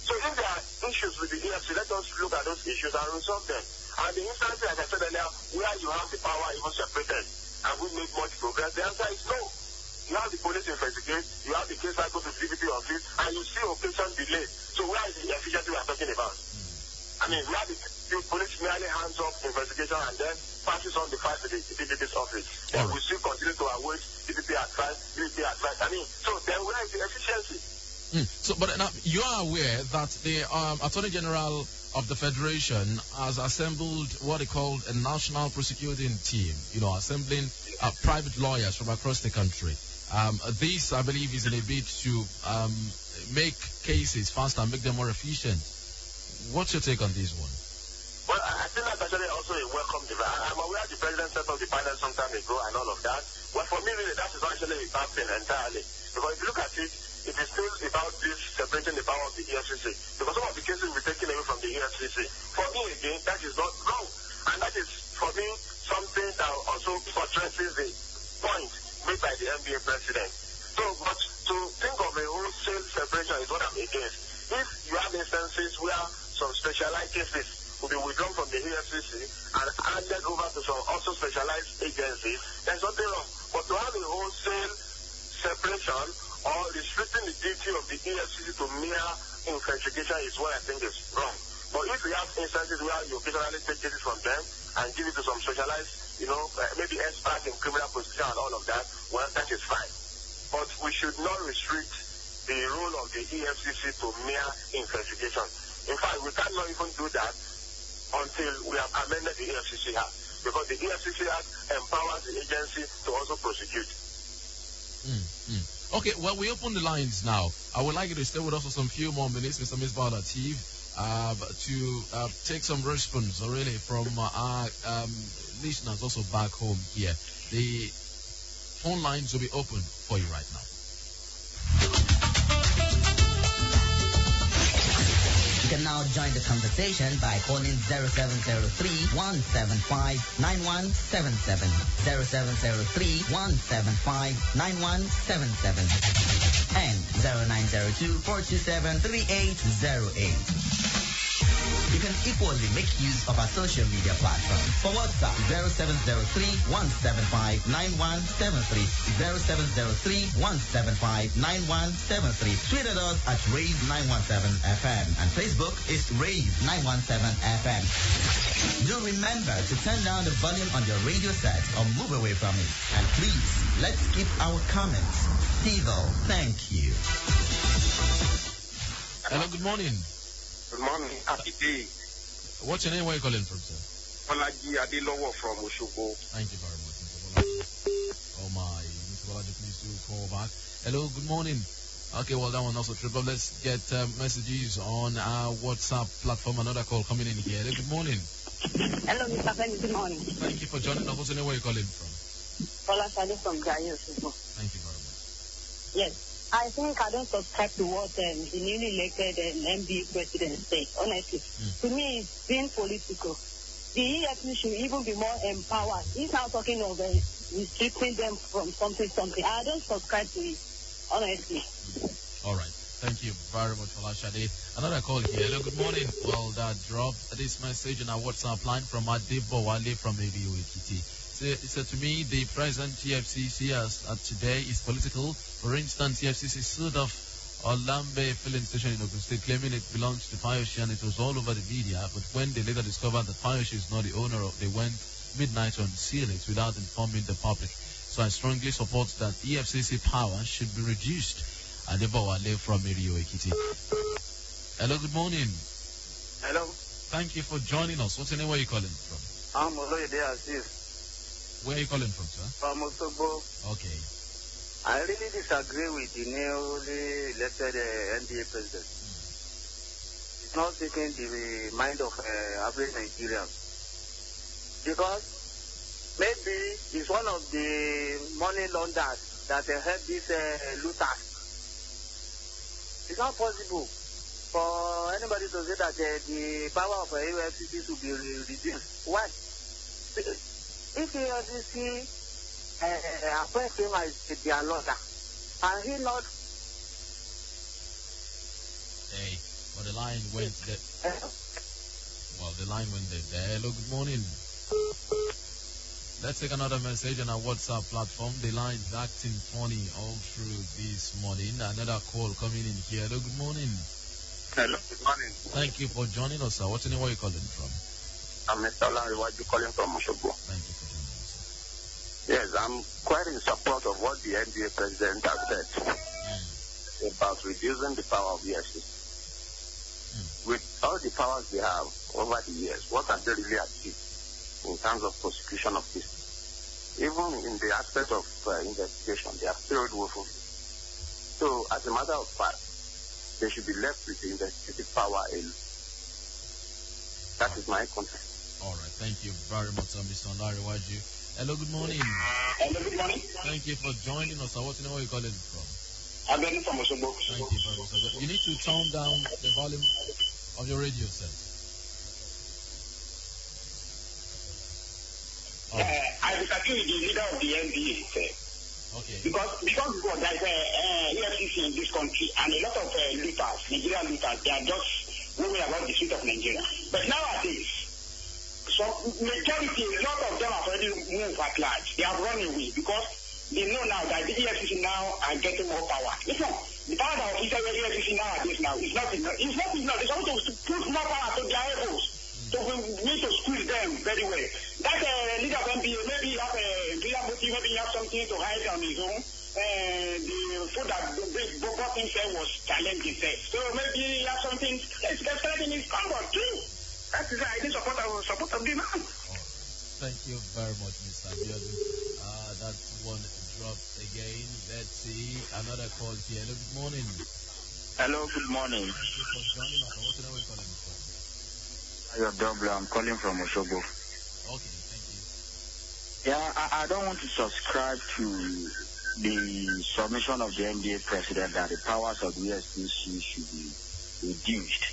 [SPEAKER 8] So if there are issues with the EFCC, let us look at those issues and resolve them. And the instances, as I said earlier, where you have the power even separated, and we make much progress, the answer is no. You have the police investigate, you have the case that goes to the DPP office, and you see occasion delay. So where is the efficiency we are talking about? I mean, we have the police merely hands off investigation and then passes on the file to the DPP's office. Then we still continue to await DPP advice. I mean, so then where is the efficiency?
[SPEAKER 6] So, but now you are aware that the Attorney General of the Federation has assembled what they call a national prosecuting team, you know, assembling private lawyers from across the country. This, I believe, is in a bid to make cases faster and make them more efficient. What's your take on this one?
[SPEAKER 8] Well, I think that's actually also a welcome development. I'm aware the president set up the panel some time ago and all of that. But for me, really, that is actually a bad thing entirely. Because if you look at it, it is still about this separating the power of the EFCC. Because some of the cases will be taken away from the EFCC. For me, again, that is not wrong. And that is, for me, something that also addresses the point made by the NBA president. So, but to think of a wholesale separation is what I'm against. If you have instances where some specialized cases will be withdrawn from the EFCC and handed over to some also specialized agencies, there's nothing wrong. But to have a wholesale separation or restricting the duty of the EFCC to mere investigation is what I think is wrong. But if we have instances where you occasionally take cases from them and give it to some specialized, you know, maybe experts in criminal prosecution and all of that, well, that is fine. But we should not restrict the role of the EFCC to mere investigation. In fact, we cannot even do that until we have amended the EFCC Act, because the EFCC Act empowers the agency to also prosecute.
[SPEAKER 6] Okay, well, we open the lines now. I would like you to stay with us for some few more minutes, Mr. Misbah Latif, to take some response, really, from our listeners also back home here. The phone lines will be open for you right now.
[SPEAKER 9] You can now join the conversation by calling 0703-175-9177, 0703-175-9177, and 0902-427-3808. You can equally make use of our social media platforms. For WhatsApp, 0703-175-9173, 0703-175-9173. Tweet at us at Rave917FM, and Facebook is Rave917FM. Do remember to turn down the volume on your radio set or move away from it. And please, let's keep our comments civil. Thank you.
[SPEAKER 6] Hello, good morning.
[SPEAKER 8] Good morning. Happy day.
[SPEAKER 6] What's your name? Where are you calling from, sir?
[SPEAKER 8] Olaji Adilowo from Oshogo.
[SPEAKER 6] Thank you very much, Mr. Bolaji. Oh my, Mr. Bolaji, please do call back. Hello, good morning. Okay, well, that one also triple. Let's get messages on our WhatsApp platform. Another call coming in here. Hello, good morning.
[SPEAKER 10] Hello, Mr. Femi. Good morning.
[SPEAKER 6] Thank you for joining us. What's your name? Where are you calling from?
[SPEAKER 10] Olanipekun from Gayo.
[SPEAKER 6] Thank you very much.
[SPEAKER 10] Yes. I think I don't subscribe to what the newly elected MB president said, honestly. To me, it's being political. The EFCC should even be more empowered. He's now talking of restricting them from something. I don't subscribe to it. honestly.
[SPEAKER 6] All right. Thank you very much, Olashade. Another call here. Hello, good morning. Well, that dropped this message on our WhatsApp line from Adebo Wale from ABO Ekiti. He said to me, the present TFCC as today is political. For instance, TFCC sued off Olambe filling station in Ogun State, claiming it belongs to Payoshi, and it was all over the media. But when they later discovered that Payoshi is not the owner of, they went midnight to unseal it without informing the public. So I strongly support that EFCC power should be reduced. Adebo Wale from ABO Ekiti. Hello, good morning.
[SPEAKER 8] Hello.
[SPEAKER 6] Thank you for joining us. What's your name? Where are you calling from?
[SPEAKER 8] I'm Oloyede Aziz.
[SPEAKER 6] Where are you calling from, sir?
[SPEAKER 8] From Osogbo.
[SPEAKER 6] Okay.
[SPEAKER 8] I really disagree with the newly elected NDA president. It's not taking the mind of average Nigerians. Because maybe he's one of the money launderers that help these looters. It's not possible for anybody to say that the power of UFCC should be reduced. Why? If UFCC appoint him as their lawyer, and he not...
[SPEAKER 6] Hey, well, the line went there. Well, the line went there. Hello, good morning. Let's take another message on our WhatsApp platform. The line is acting funny all through this morning. Another call coming in here. Hello, good morning.
[SPEAKER 8] Hello, good morning.
[SPEAKER 6] Thank you for joining us, sir. What's your name? Where are you calling from?
[SPEAKER 8] I'm Mr. Olanipekun calling from Osogbo.
[SPEAKER 6] Thank you for joining us, sir.
[SPEAKER 8] Yes, I'm quite in support of what the NBA president has said about reducing the power of the EFCC. With all the powers they have over the years, what have they really achieved in terms of prosecution of this? Even in the aspect of investigation, they are still woeful. So, as a matter of fact, they should be left with the investigative power alone. That is my content.
[SPEAKER 6] All right. Thank you very much, Mr. Olariwaju. Hello, good morning.
[SPEAKER 8] Hello, good morning.
[SPEAKER 6] Thank you for joining us. What's your name? Where are you calling from?
[SPEAKER 8] I'm Femi from Osogbo.
[SPEAKER 6] Thank you very much, sir. You need to tone down the volume of your radio set.
[SPEAKER 8] I disagree with the leader of the NBA.
[SPEAKER 6] Okay.
[SPEAKER 8] Because there's EFCC in this country and a lot of looters, Nigerian looters, they are just moving about the street of Nigeria. But nowadays, so majority, a lot of them have already moved at large. They have run away because they know now that the EFCC now are getting more power. Listen, the power that of EFCC nowadays now is not enough. It's not enough. They're supposed to put more power to their elbows. So we need to squeeze them very well. That leader of NBA, maybe you have a clear motive, maybe you have something to hide on his own. The food that brought himself was challenged himself. So maybe you have something that's in his comfort too. That is why I didn't support of the man.
[SPEAKER 6] Thank you very much, Mr. Abiodun. That one dropped again. Let's see another call here. Hello, good morning.
[SPEAKER 8] Hello, good morning.
[SPEAKER 6] Thank you for joining us. What's the name we're calling from?
[SPEAKER 8] I'm calling from Osogbo.
[SPEAKER 6] Okay, thank you.
[SPEAKER 8] Yeah, I don't want to subscribe to the submission of the NBA president that the powers of the EFCC should be reduced.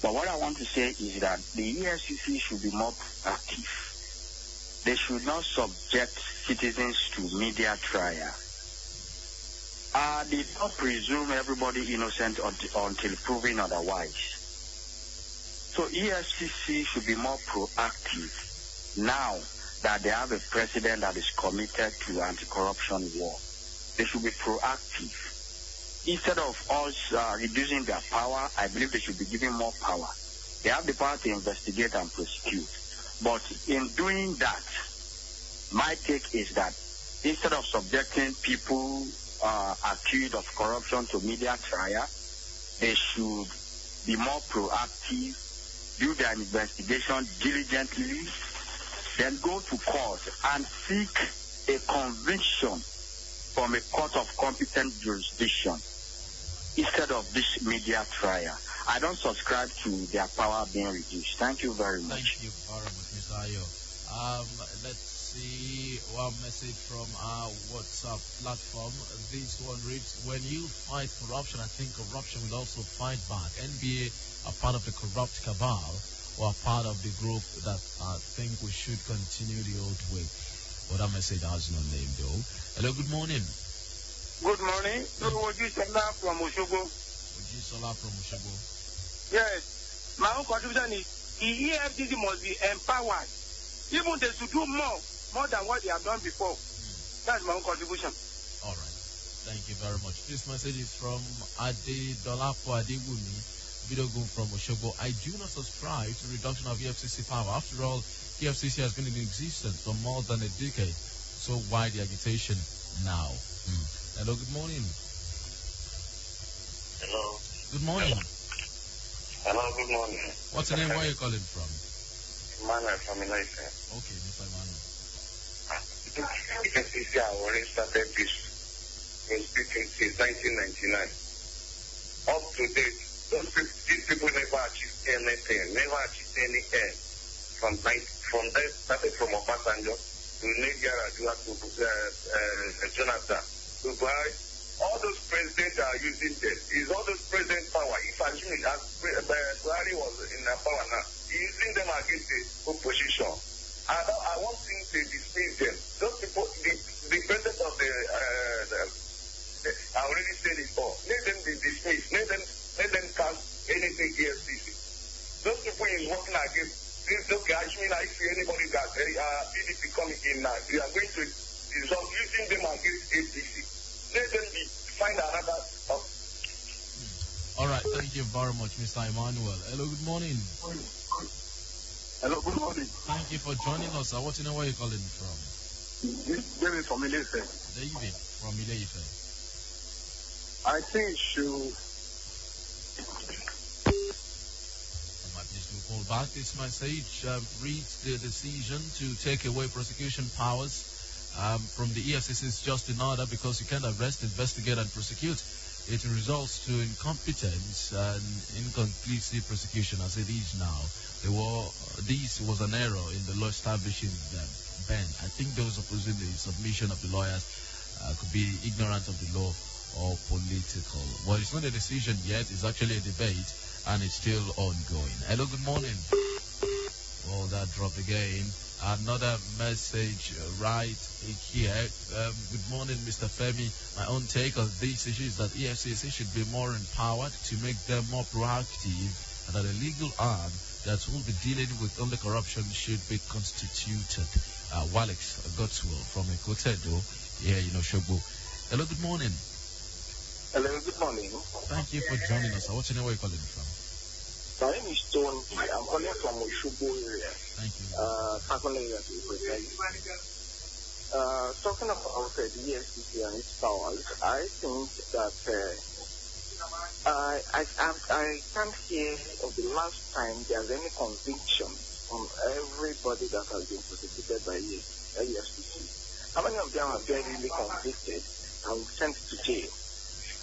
[SPEAKER 8] But what I want to say is that the EFCC should be more active. They should not subject citizens to media trial. They don't presume everybody innocent until proven otherwise. So EFCC should be more proactive now that they have a president that is committed to anti-corruption war. They should be proactive. Instead of us reducing their power, I believe they should be given more power. They have the power to investigate and prosecute. But in doing that, my take is that instead of subjecting people accused of corruption to media trial, they should be more proactive, do their investigation diligently, then go to court and seek a conviction from a court of competent jurisdiction instead of this media trial. I don't subscribe to their power being reduced. Thank you very much.
[SPEAKER 6] Thank you very much, Mr. Ayo. Let's see one message from our WhatsApp platform. This one reads, when you fight corruption, I think corruption will also fight back. NBA are part of the corrupt cabal or are part of the group that think we should continue the old way. Well, that message has no name though. Hello, good morning.
[SPEAKER 8] Good morning. Ojisola from Oshogo.
[SPEAKER 6] Ojisola from Oshogo.
[SPEAKER 8] Yes. My own contribution is the EFCC must be empowered. Even they should do more than what they have done before. That's my own contribution.
[SPEAKER 6] All right. Thank you very much. This message is from Ade Dolapo Adewumi, Bidogun from Oshogo. I do not subscribe to reduction of EFCC power. After all, EFCC has been in existence for more than a decade. So why the agitation now? Hello, good morning.
[SPEAKER 8] Hello.
[SPEAKER 6] Good morning.
[SPEAKER 8] Hello, good morning.
[SPEAKER 6] What's your name? Where are you calling from?
[SPEAKER 8] Emmanuel from Eliza.
[SPEAKER 6] Okay, Mr. Emmanuel.
[SPEAKER 8] EFCC have already started this speaking since 1999. Up to date, these people never achieved anything, never achieved any end. From there, started from Obasanjo to Nigeria to Jonathan to Buhari. All those presidents are using them. Is all those president power. If I assume as Buhari was in power now, he's using them against the opposition. I want things to dismiss them. Those people, the president of I already said it all. Let them be dismissed. Let them cast anything EFCC. Those people is working against. This okay. Actually, I see anybody that PDP coming in now, we are going to resolve using them against APC. Let them find another.
[SPEAKER 6] All right. Thank you very much, Mr. Emmanuel. Hello. Good morning.
[SPEAKER 8] Hello. Good morning.
[SPEAKER 6] Thank you for joining us. I want to know where you're calling from.
[SPEAKER 8] David from Ileife.
[SPEAKER 6] David from Ileife.
[SPEAKER 8] I think you should.
[SPEAKER 6] Call back. This message reads the decision to take away prosecution powers from the EFCC is just in order because you can't arrest, investigate, and prosecute. It results to incompetence and inconclusive prosecution as it is now. This was an error in the law establishing ban. I think those opposing the submission of the lawyers could be ignorant of the law or political. Well, it's not a decision yet. It's actually a debate. And it's still ongoing. Hello, good morning. Well, that dropped again. Another message right here. Good morning, Mr. Femi. My own take on this issue is that EFCC should be more empowered to make them more proactive, and that a legal arm that will be dealing with only corruption should be constituted. Walex Godswill from Ekotedo here in Oshogo. Hello, good morning.
[SPEAKER 8] Hello, good morning.
[SPEAKER 6] Thank you for joining us. What's your name? Where are you calling from?
[SPEAKER 8] My name is Tony. I'm calling from Oshogo area.
[SPEAKER 6] Thank you.
[SPEAKER 8] Sakon area to be precise. Talking about the EFCC and its powers, I think that I can't hear of the last time there's any conviction on everybody that has been prosecuted by EFCC. How many of them have been really convicted and sent to jail?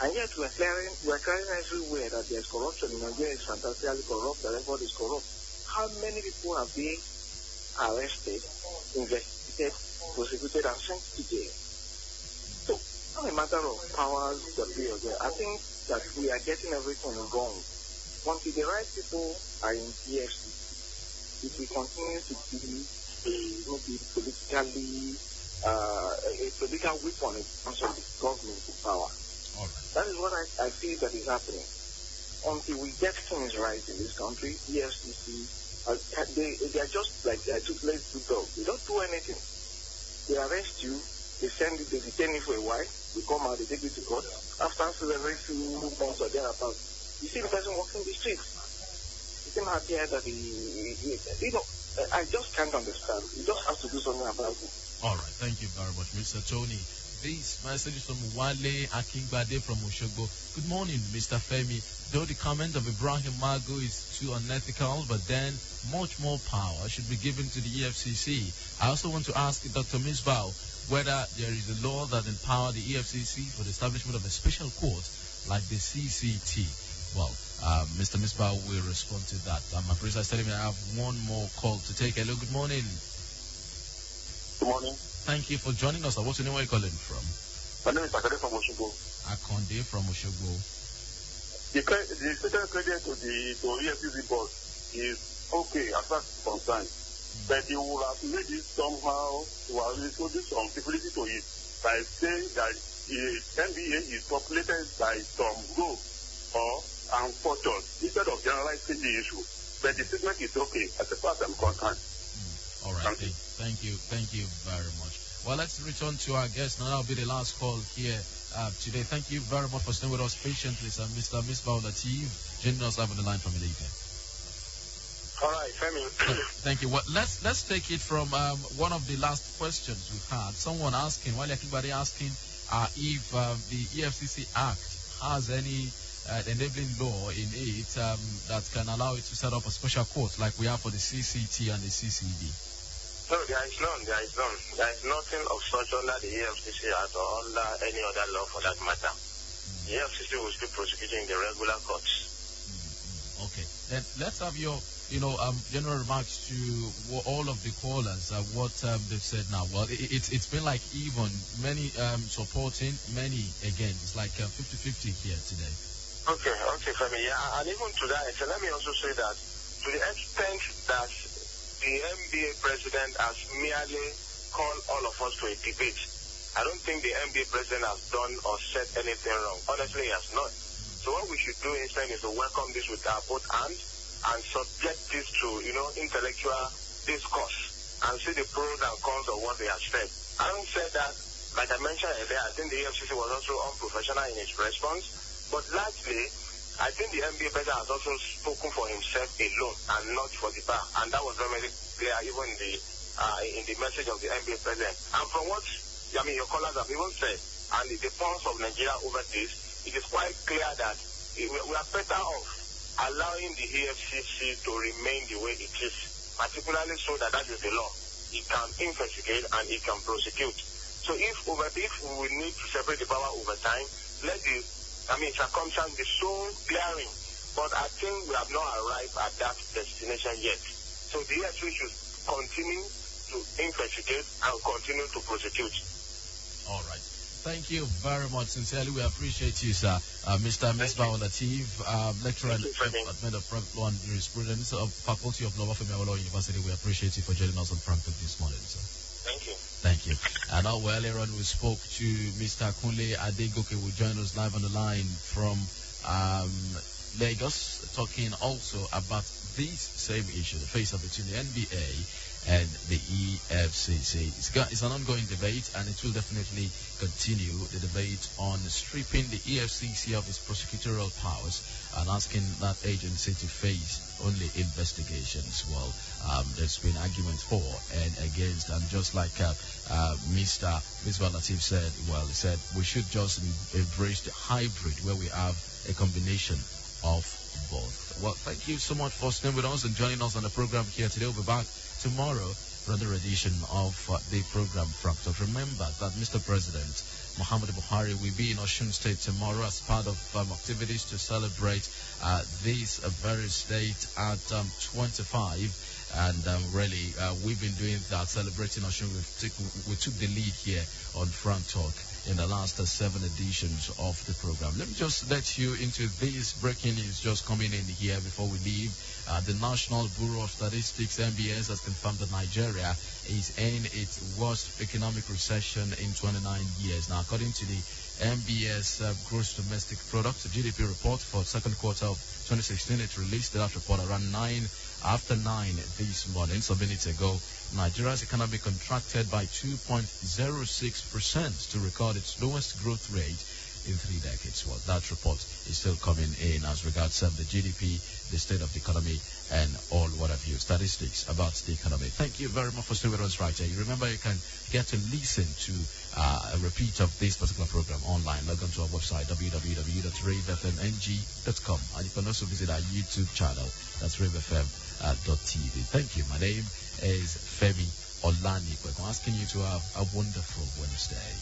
[SPEAKER 8] And yet we're clearing everywhere that there's corruption. Nigeria is fantastically corrupt, that everybody is corrupt. How many people have been arrested, investigated, prosecuted, and sent to jail? So, it's not a matter of powers that we are there. I think that we are getting everything wrong. Until the right people are in EFCC, if we continue to be a political weapon in terms of the government power.
[SPEAKER 6] All right.
[SPEAKER 8] That is what I feel that is happening. Until we get things right in this country, EFCC, they are just like they are toothless dogs. They don't do anything. They arrest you, they detain you for a while, you come out, they take you to court. After every few months or thereabouts, you see the person walking the streets. You can appear that I just can't understand. You just have to do something about it.
[SPEAKER 6] All right. Thank you very much, Mr. Tony. This message is from Wale Akingbade from Oshogo. Good morning, Mr. Femi. Though the comment of Ibrahim Mago is too unethical, but then much more power should be given to the EFCC. I also want to ask Dr. Misbah whether there is a law that empower the EFCC for the establishment of a special court like the CCT. Well, Mr. Misbah will respond to that. My producer is telling me I have one more call to take. Hello, good morning.
[SPEAKER 8] Good morning.
[SPEAKER 6] Thank you for joining us. What's your name? Where are you calling from?
[SPEAKER 8] My name is Akande from Oshogo.
[SPEAKER 6] Akonde from Oshogo.
[SPEAKER 8] The special credit to EFCC board is okay as far as concerned. But you will have made it somehow to have introduced some stability to it by saying that NBA is populated by some groups or unfortunates instead of generalizing the issue. But the statement is okay as far as I'm concerned.
[SPEAKER 6] All right. Thank you very much. Well, let's return to our guest now. That'll be the last call here today. Thank you very much for staying with us patiently, sir. Mr. Misbah Lateef, joining us live on the line from Ileke.
[SPEAKER 8] All right, Femi.
[SPEAKER 6] Thank you. Well, let's take it from one of the last questions we've had. Someone asking, while everybody asking, if the EFCC Act has any enabling law in it that can allow it to set up a special court like we have for the CCT and the CCD.
[SPEAKER 8] No, there is none. There is nothing of such under the EFCC Act or under any other law for that matter. The EFCC will still prosecuting the regular courts.
[SPEAKER 6] Okay. Then let's have your general remarks to all of the callers, what they've said now. Well, it's been like even, many supporting, many against. It's like 50-50 here today.
[SPEAKER 8] Okay, Femi. Yeah, and even to that extent, let me also say that to the extent that the NBA president has merely called all of us to a debate, I don't think the NBA president has done or said anything wrong. Honestly, he has not. So what we should do instead is to welcome this with our both hands and subject this to, intellectual discourse and see the pros and cons of what they have said. Having said that, like I mentioned earlier, I think the EFCC was also unprofessional in its response. But largely, I think the NBA president has also spoken for himself alone and not for the bar. And that was very clear even in the message of the NBA president. And from what, your callers have even said, and the pulse of Nigeria over this, it is quite clear that we are better off allowing the EFCC to remain the way it is, particularly so that is the law. It can investigate and it can prosecute. So if we need to separate the power over time, let the circumstance be so glaring. But I think we have not arrived at that destination yet. So the EFCC should continue to investigate and continue to prosecute.
[SPEAKER 6] All right. Thank you very much. Sincerely, we appreciate you, sir. Mr. Misbah Lateef, lecturer at the Department of Private Law and Jurisprudence of Faculty of Law, Femi University. We appreciate you for joining us on Frankfurt this morning, sir.
[SPEAKER 8] Thank you.
[SPEAKER 6] Thank you. And now, earlier on, we spoke to Mr. Kunle Adegoke, who joined us live on the line from Lagos, talking also about this same issue, the face-off between the NBA and the EFCC. It's an ongoing debate, and it will definitely continue the debate on stripping the EFCC of its prosecutorial powers and asking that agency to face only investigations. Well, there's been arguments for and against, and just like Mr. Misbah Lateef said, he said we should just embrace the hybrid where we have a combination of both. Well, thank you so much for staying with us and joining us on the program here today. We'll be back tomorrow for another edition of the program Frankfurt. Remember that Mr. President Muhammadu Buhari will be in Osun State tomorrow as part of activities to celebrate this very state at 25. And really, we've been doing that, celebrating Osun. We took the lead here on Frank Talk in the last 7 editions of the program. Let me just let you into this breaking news just coming in here before we leave. The National Bureau of Statistics, NBS, has confirmed that Nigeria is in its worst economic recession in 29 years. Now, according to the NBS Gross Domestic Product, GDP report for the second quarter of 2016, it released that report around 9 this morning, some minutes ago. Nigeria's economy contracted by 2.06% to record its lowest growth rate in 3 decades. Well, that report is still coming in as regards the GDP, the state of the economy, and all what have you, statistics about the economy. Thank you very much for staying with us right here. You remember you can get to listen to a repeat of this particular program online. Log on to our website, www.ravefmng.com, and you can also visit our YouTube channel, that's ravefm.tv. Thank you. My name is Femi Olanipekun. I'm asking you to have a wonderful Wednesday.